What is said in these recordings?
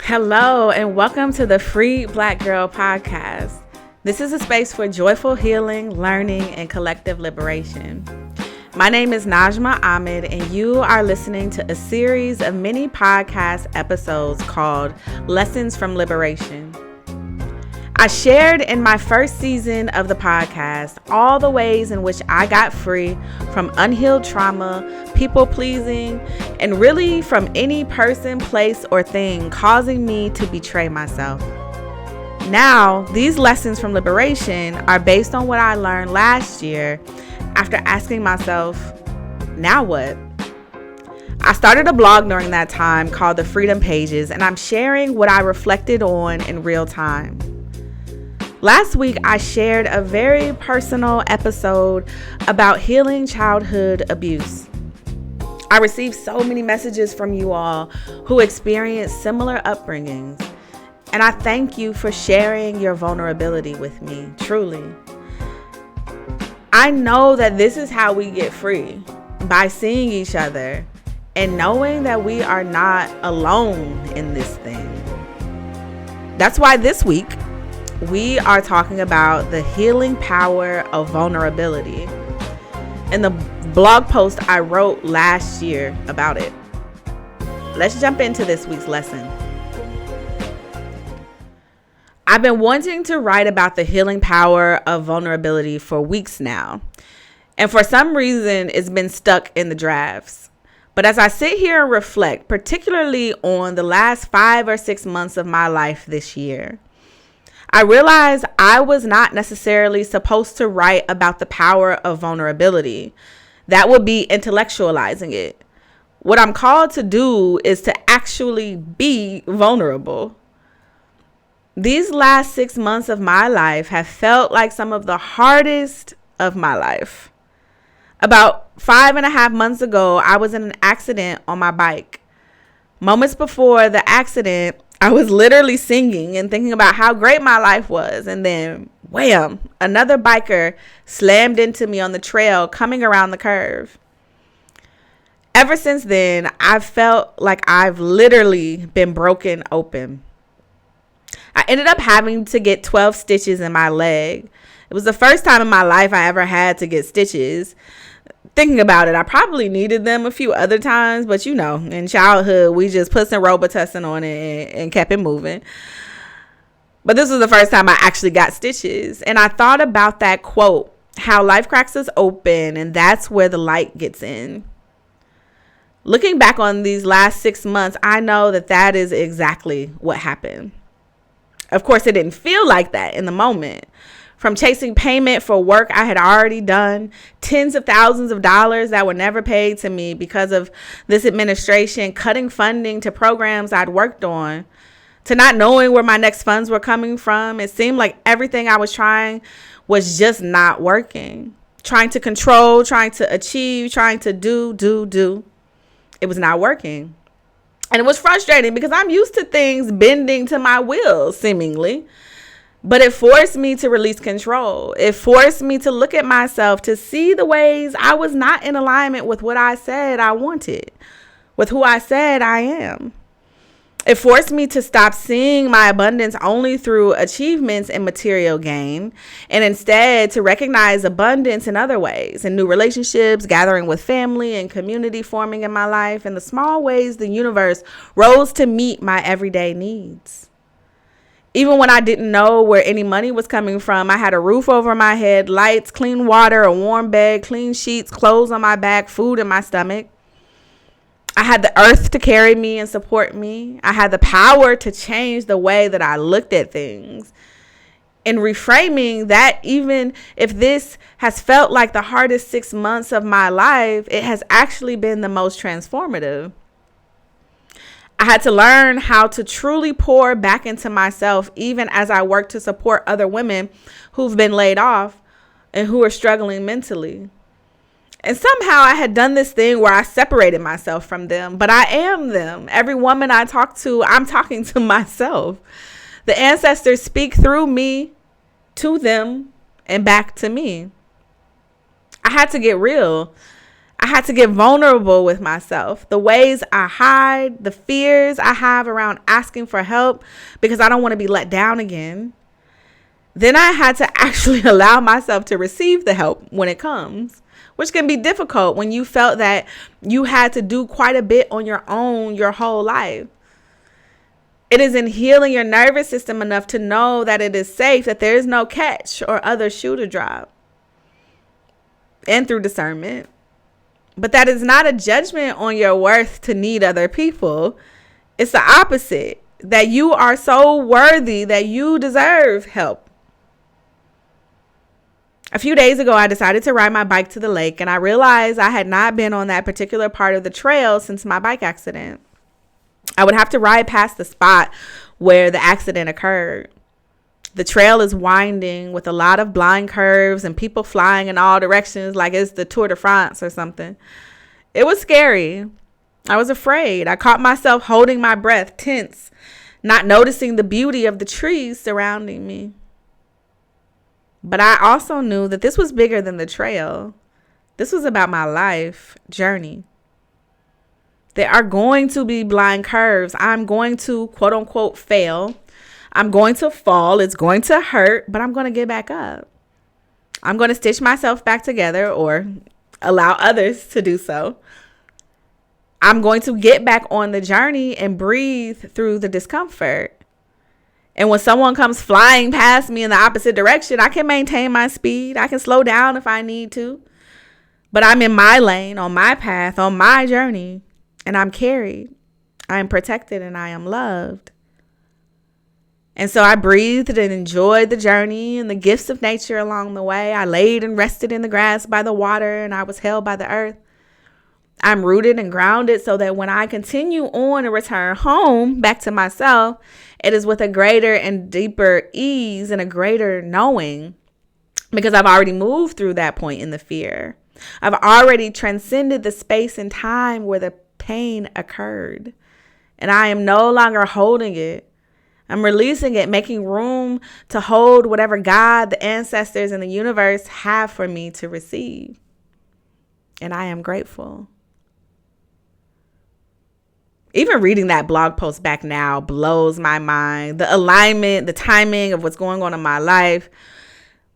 Hello, and welcome to the Free Black Girl Podcast. This is a space for joyful healing, learning, and collective liberation. My name is Najma Ahmed, and you are listening to a series of mini podcast episodes called Lessons from Liberation. I shared in my first season of the podcast all the ways in which I got free from unhealed trauma, people pleasing, and really from any person, place, or thing causing me to betray myself. Now, these lessons from liberation are based on what I learned last year after asking myself, now what? I started a blog during that time called The Freedom Pages, and I'm sharing what I reflected on in real time. Last week, I shared a very personal episode about healing childhood abuse. I received so many messages from you all who experienced similar upbringings, and I thank you for sharing your vulnerability with me, truly. I know that this is how we get free, by seeing each other and knowing that we are not alone in this thing. That's why this week, we are talking about the healing power of vulnerability and the blog post I wrote last year about it. Let's jump into this week's lesson. I've been wanting to write about the healing power of vulnerability for weeks now, and for some reason it's been stuck in the drafts. But as I sit here and reflect, particularly on the last 5 or 6 months of my life this year, I realized I was not necessarily supposed to write about the power of vulnerability. That would be intellectualizing it. What I'm called to do is to actually be vulnerable. These last 6 months of my life have felt like some of the hardest of my life. About 5.5 months ago, I was in an accident on my bike. Moments before the accident, I was literally singing and thinking about how great my life was. And then, wham, another biker slammed into me on the trail coming around the curve. Ever since then, I've felt like I've literally been broken open. I ended up having to get 12 stitches in my leg. It was the first time in my life I ever had to get stitches. Thinking about it, I probably needed them a few other times, but in childhood, we just put some Robitussin on it and kept it moving. But this was the first time I actually got stitches. And I thought about that quote, how life cracks us open, and that's where the light gets in. Looking back on these last 6 months, I know that is exactly what happened. Of course, it didn't feel like that in the moment. From chasing payment for work I had already done, tens of thousands of dollars that were never paid to me because of this administration cutting funding to programs I'd worked on, to not knowing where my next funds were coming from. It seemed like everything I was trying was just not working. Trying to control, trying to achieve, trying to do. It was not working. And it was frustrating because I'm used to things bending to my will, seemingly. But it forced me to release control. It forced me to look at myself, to see the ways I was not in alignment with what I said I wanted, with who I said I am. It forced me to stop seeing my abundance only through achievements and material gain, and instead to recognize abundance in other ways, in new relationships, gathering with family and community forming in my life, and the small ways the universe rose to meet my everyday needs. Even when I didn't know where any money was coming from, I had a roof over my head, lights, clean water, a warm bed, clean sheets, clothes on my back, food in my stomach. I had the earth to carry me and support me. I had the power to change the way that I looked at things. In reframing that, even if this has felt like the hardest 6 months of my life, it has actually been the most transformative. I had to learn how to truly pour back into myself, even as I work to support other women who've been laid off and who are struggling mentally. And somehow I had done this thing where I separated myself from them, but I am them. Every woman I talk to, I'm talking to myself. The ancestors speak through me to them and back to me. I had to get real. I had to get vulnerable with myself. The ways I hide, the fears I have around asking for help because I don't want to be let down again. Then I had to actually allow myself to receive the help when it comes, which can be difficult when you felt that you had to do quite a bit on your own your whole life. It is in healing your nervous system enough to know that it is safe, that there is no catch or other shoe to drop, and through discernment. But that is not a judgment on your worth to need other people. It's the opposite, that you are so worthy that you deserve help. A few days ago, I decided to ride my bike to the lake, and I realized I had not been on that particular part of the trail since my bike accident. I would have to ride past the spot where the accident occurred. The trail is winding with a lot of blind curves and people flying in all directions like it's the Tour de France or something. It was scary. I was afraid. I caught myself holding my breath, tense, not noticing the beauty of the trees surrounding me. But I also knew that this was bigger than the trail. This was about my life journey. There are going to be blind curves. I'm going to, quote unquote, fail. I'm going to fall. It's going to hurt, but I'm going to get back up. I'm going to stitch myself back together or allow others to do so. I'm going to get back on the journey and breathe through the discomfort. And when someone comes flying past me in the opposite direction, I can maintain my speed. I can slow down if I need to. But I'm in my lane, on my path, on my journey, and I'm carried. I am protected and I am loved. And so I breathed and enjoyed the journey and the gifts of nature along the way. I laid and rested in the grass by the water, and I was held by the earth. I'm rooted and grounded so that when I continue on and return home back to myself, it is with a greater and deeper ease and a greater knowing, because I've already moved through that point in the fear. I've already transcended the space and time where the pain occurred, and I am no longer holding it. I'm releasing it, making room to hold whatever God, the ancestors, and the universe have for me to receive. And I am grateful. Even reading that blog post back now blows my mind. The alignment, the timing of what's going on in my life.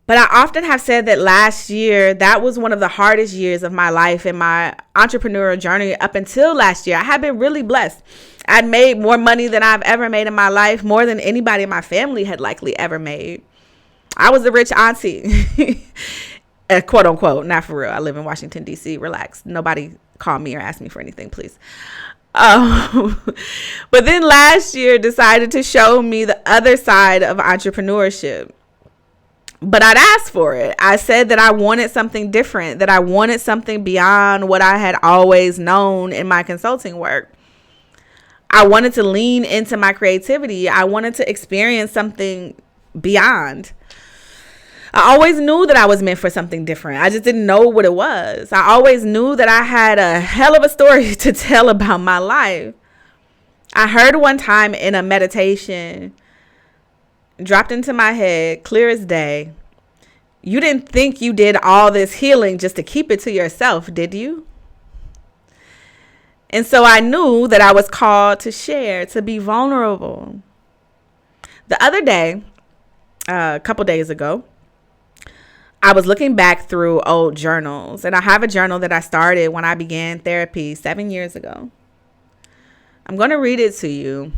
But I often have said that last year, that was one of the hardest years of my life in my entrepreneurial journey up until last year. I had been really blessed. I'd made more money than I've ever made in my life, more than anybody in my family had likely ever made. I was a rich auntie, quote unquote, not for real. I live in Washington, D.C. Relax. Nobody call me or ask me for anything, please. But then last year decided to show me the other side of entrepreneurship. But I'd asked for it. I said that I wanted something different, that I wanted something beyond what I had always known in my consulting work. I wanted to lean into my creativity. I wanted to experience something beyond. I always knew that I was meant for something different. I just didn't know what it was. I always knew that I had a hell of a story to tell about my life. I heard one time in a meditation, dropped into my head, clear as day. You didn't think you did all this healing just to keep it to yourself, did you? And so I knew that I was called to share, to be vulnerable. The other day, a couple days ago, I was looking back through old journals, and I have a journal that I started when I began therapy 7 years ago. I'm going to read it to you.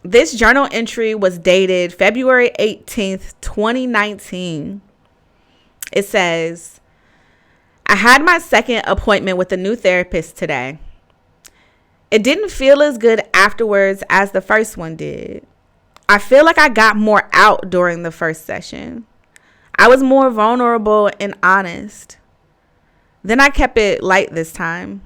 This journal entry was dated February 18th, 2019. It says, I had my second appointment with a new therapist today. It didn't feel as good afterwards as the first one did. I feel like I got more out during the first session. I was more vulnerable and honest. Then I kept it light this time.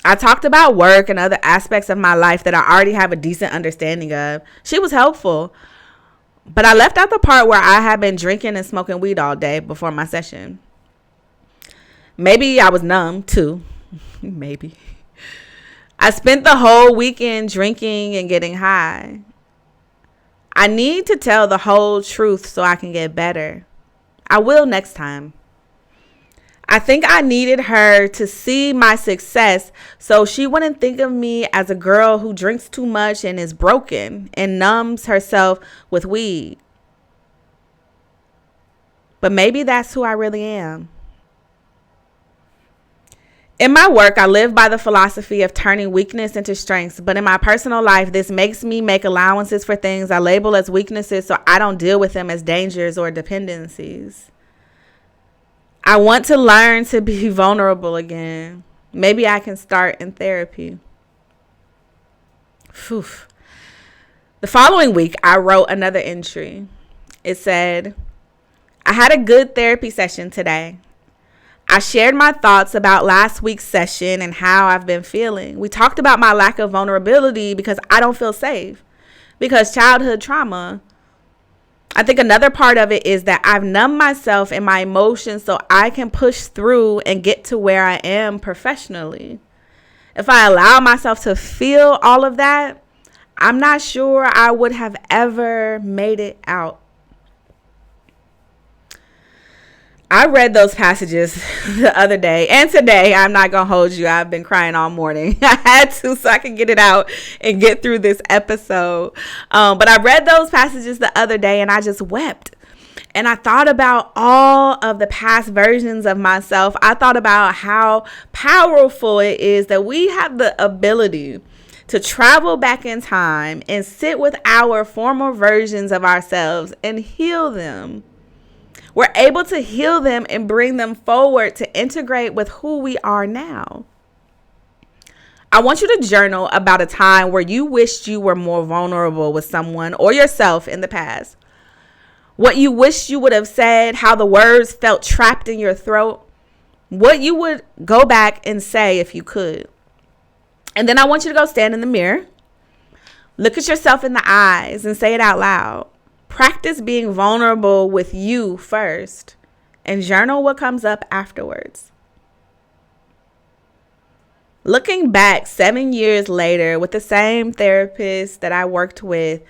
I talked about work and other aspects of my life that I already have a decent understanding of. She was helpful. But I left out the part where I had been drinking and smoking weed all day before my session. Maybe I was numb too. Maybe. I spent the whole weekend drinking and getting high. I need to tell the whole truth so I can get better. I will next time. I think I needed her to see my success so she wouldn't think of me as a girl who drinks too much and is broken and numbs herself with weed. But maybe that's who I really am. In my work, I live by the philosophy of turning weakness into strengths. But in my personal life, this makes me make allowances for things I label as weaknesses so I don't deal with them as dangers or dependencies. I want to learn to be vulnerable again. Maybe I can start in therapy. Whew. The following week, I wrote another entry. It said, I had a good therapy session today. I shared my thoughts about last week's session and how I've been feeling. We talked about my lack of vulnerability because I don't feel safe, because childhood trauma. I think another part of it is that I've numbed myself and my emotions so I can push through and get to where I am professionally. If I allow myself to feel all of that, I'm not sure I would have ever made it out. I read those passages the other day and today. I'm not going to hold you. I've been crying all morning. I had to so I could get it out and get through this episode. But I read those passages the other day and I just wept. And I thought about all of the past versions of myself. I thought about how powerful it is that we have the ability to travel back in time and sit with our former versions of ourselves and heal them. We're able to heal them and bring them forward to integrate with who we are now. I want you to journal about a time where you wished you were more vulnerable with someone or yourself in the past. What you wished you would have said, how the words felt trapped in your throat, what you would go back and say if you could. And then I want you to go stand in the mirror, look at yourself in the eyes and say it out loud. Practice being vulnerable with you first and journal what comes up afterwards. Looking back 7 years later with the same therapist that I worked with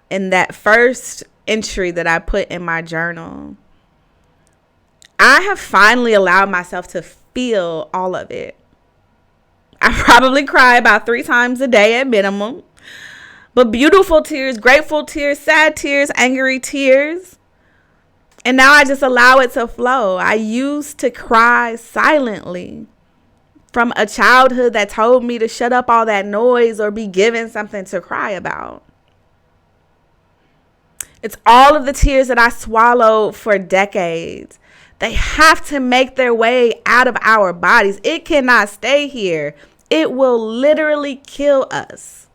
in that first entry that I put in my journal, I have finally allowed myself to feel all of it. I probably cry about 3 times a day at minimum. But beautiful tears, grateful tears, sad tears, angry tears. And now I just allow it to flow. I used to cry silently from a childhood that told me to shut up all that noise or be given something to cry about. It's all of the tears that I swallowed for decades. They have to make their way out of our bodies. It cannot stay here. It will literally kill us.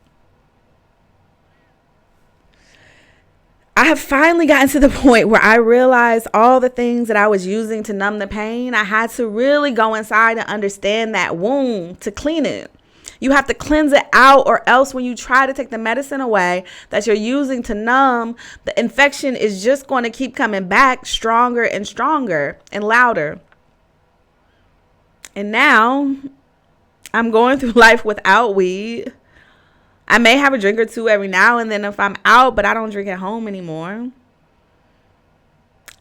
I have finally gotten to the point where I realized all the things that I was using to numb the pain. I had to really go inside and understand that wound to clean it. You have to cleanse it out, or else when you try to take the medicine away that you're using to numb, the infection is just going to keep coming back stronger and stronger and louder. And now I'm going through life without weed. I may have a drink or two every now and then if I'm out, but I don't drink at home anymore.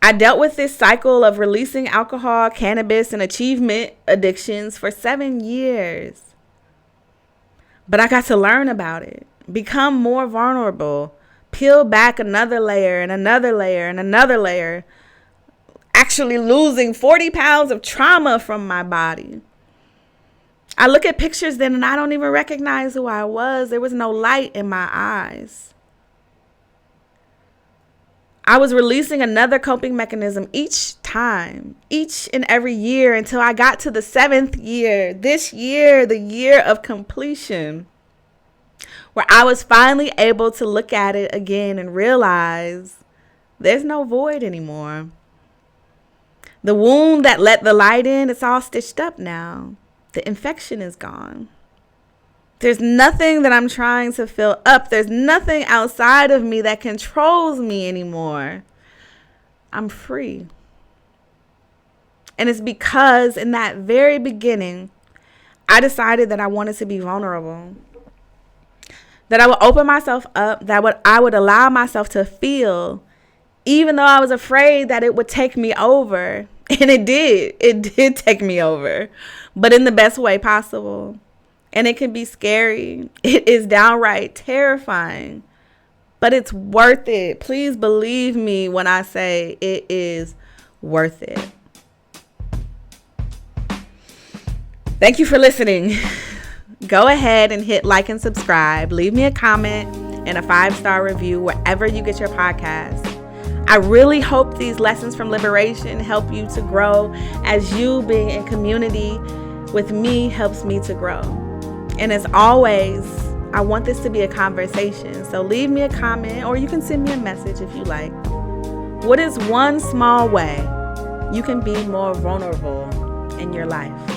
I dealt with this cycle of releasing alcohol, cannabis, and achievement addictions for 7 years. But I got to learn about it, become more vulnerable, peel back another layer and another layer and another layer, actually losing 40 pounds of trauma from my body. I look at pictures then and I don't even recognize who I was. There was no light in my eyes. I was releasing another coping mechanism each time, each and every year, until I got to the 7th year, this year, the year of completion, where I was finally able to look at it again and realize there's no void anymore. The wound that let the light in, it's all stitched up now. The infection is gone. There's nothing that I'm trying to fill up. There's nothing outside of me that controls me anymore. I'm free. And it's because in that very beginning, I decided that I wanted to be vulnerable. That I would open myself up, that I would allow myself to feel, even though I was afraid that it would take me over. And it did take me over, but in the best way possible. And it can be scary. It is downright terrifying, but it's worth it. Please believe me when I say it is worth it. Thank you for listening. Go ahead and hit like and subscribe. Leave me a comment and a 5-star review wherever you get your podcast. I really hope these lessons from liberation help you to grow, as you being in community with me helps me to grow. And as always, I want this to be a conversation. So leave me a comment, or you can send me a message if you like. What is one small way you can be more vulnerable in your life?